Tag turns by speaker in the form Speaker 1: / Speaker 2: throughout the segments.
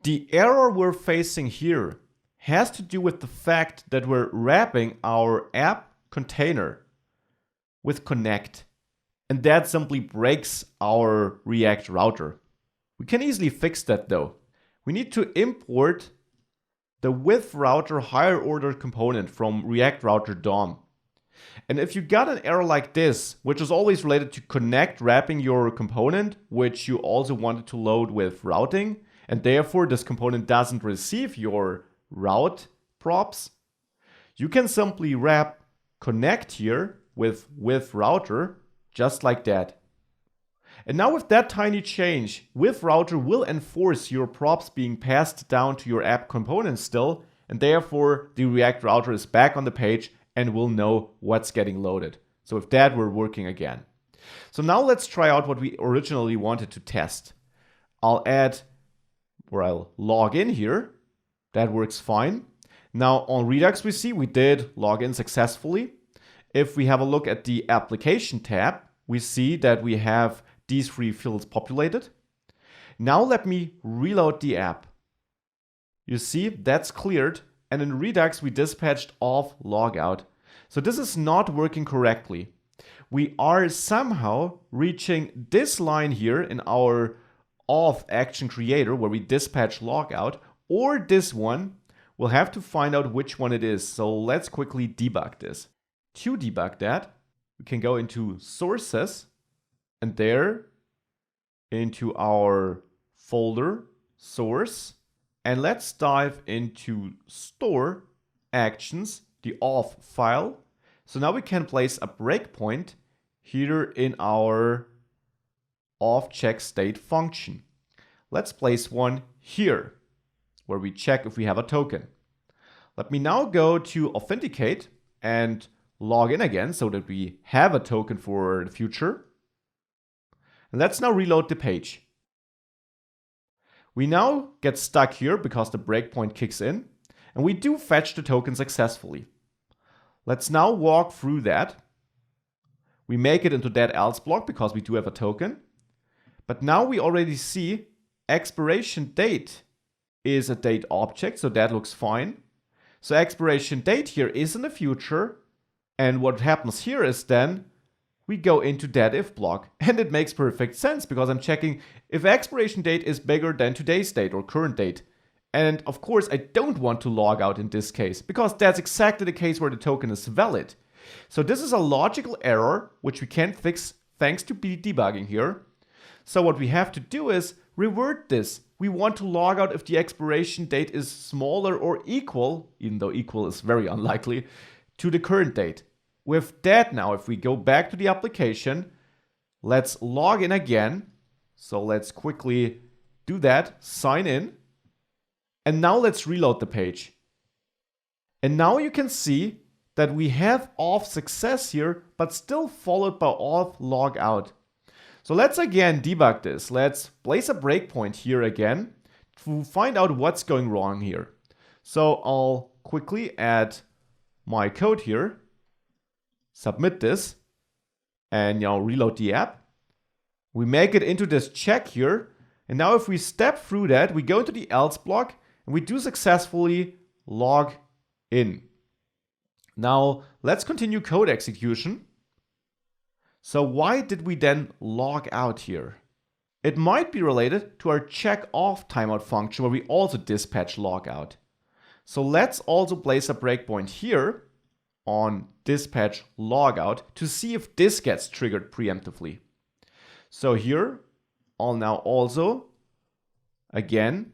Speaker 1: The error we're facing here has to do with the fact that we're wrapping our app container with connect. And that simply breaks our React router. We can easily fix that though. We need to import the with router higher order component from React router DOM. And if you got an error like this, which is always related to connect wrapping your component, which you also wanted to load with routing, and therefore this component doesn't receive your route props, you can simply wrap connect here with router, just like that. And now with that tiny change, with router will enforce your props being passed down to your app component still, and therefore the React router is back on the page and will know what's getting loaded. So with that, we're working again. So now let's try out what we originally wanted to test. I'll log in here. That works fine. Now on Redux, we see we did log in successfully. If we have a look at the application tab, we see that we have these 3 fields populated. Now let me reload the app. You see, that's cleared. And in Redux, we dispatched auth logout. So this is not working correctly. We are somehow reaching this line here in our auth action creator where we dispatch logout, or this one. We'll have to find out which one it is. So let's quickly debug this. To debug that, we can go into sources and there into our folder source. And let's dive into store actions, the auth file. So now we can place a breakpoint here in our auth check state function. Let's place one here where we check if we have a token. Let me now go to authenticate and log in again so that we have a token for the future. And let's now reload the page. We now get stuck here because the breakpoint kicks in, and we do fetch the token successfully. Let's now walk through that. We make it into that else block because we do have a token. But now we already see expiration date is a date object, so that looks fine. So expiration date here is in the future, and what happens here is then we go into that if block, and it makes perfect sense because I'm checking if expiration date is bigger than today's date or current date. And of course, I don't want to log out in this case because that's exactly the case where the token is valid. So this is a logical error, which we can fix thanks to debugging here. So what we have to do is revert this. We want to log out if the expiration date is smaller or equal, even though equal is very unlikely, to the current date. With that now, if we go back to the application, let's log in again. So let's quickly do that, sign in. And now let's reload the page. And now you can see that we have auth success here, but still followed by auth logout. So let's again debug this. Let's place a breakpoint here again to find out what's going wrong here. So I'll quickly add my code here, submit this, and now reload the app. We make it into this check here. And now if we step through that, we go into the else block and we do successfully log in. Now let's continue code execution. So why did we then log out here? It might be related to our check auth timeout function where we also dispatch logout. So let's also place a breakpoint here on dispatch logout to see if this gets triggered preemptively. So here, I'll now also, again,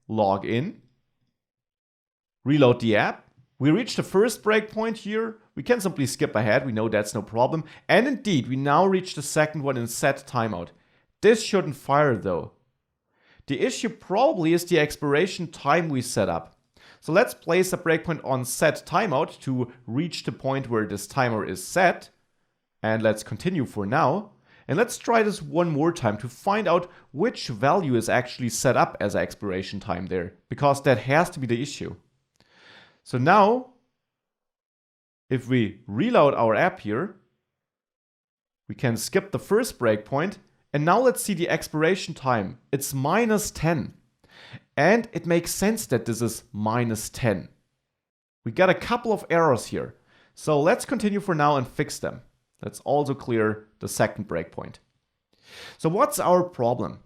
Speaker 1: log in, reload the app. We reach the first breakpoint here. We can simply skip ahead. We know that's no problem. And indeed, we now reach the second one in set timeout. This shouldn't fire though. The issue probably is the expiration time we set up. So let's place a breakpoint on set timeout to reach the point where this timer is set. And let's continue for now. And let's try this one more time to find out which value is actually set up as expiration time there, because that has to be the issue. So now, if we reload our app here, we can skip the first breakpoint. And now let's see the expiration time. It's -10. And it makes sense that this is -10. We got a couple of errors here. So let's continue for now and fix them. Let's also clear the second breakpoint. So what's our problem?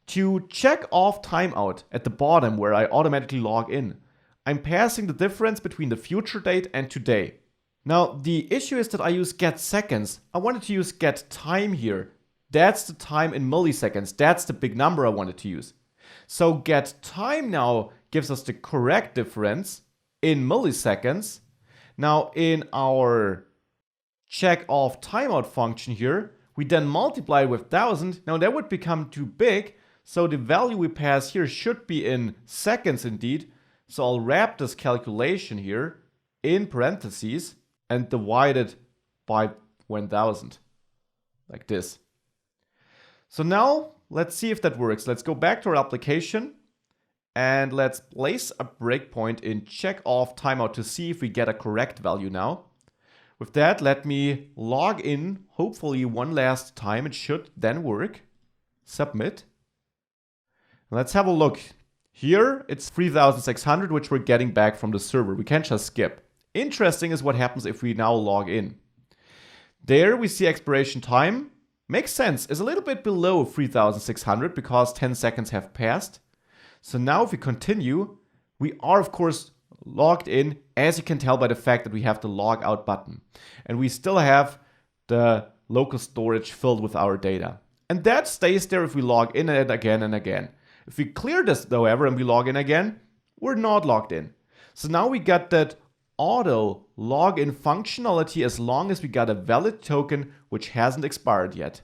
Speaker 1: To check off timeout at the bottom where I automatically log in, I'm passing the difference between the future date and today. Now, the issue is that I use get seconds. I wanted to use get time here. That's the time in milliseconds. That's the big number I wanted to use. So get time now gives us the correct difference in milliseconds. Now, in our check off timeout function here, we then multiply it with 1000. Now, that would become too big. So the value we pass here should be in seconds indeed. So I'll wrap this calculation here in parentheses and divide it by 1000, like this. So now let's see if that works. Let's go back to our application and let's place a breakpoint in check off timeout to see if we get a correct value now. With that, let me log in, hopefully one last time. It should then work. Submit. Let's have a look. Here it's 3600, which we're getting back from the server. We can't just skip. Interesting is what happens if we now log in. There we see expiration time. Makes sense. It's a little bit below 3600 because 10 seconds have passed. So now if we continue, we are of course logged in, as you can tell by the fact that we have the log out button. And we still have the local storage filled with our data. And that stays there if we log in and again and again. If we clear this, however, and we log in again, we're not logged in. So now we got that auto login functionality as long as we got a valid token which hasn't expired yet.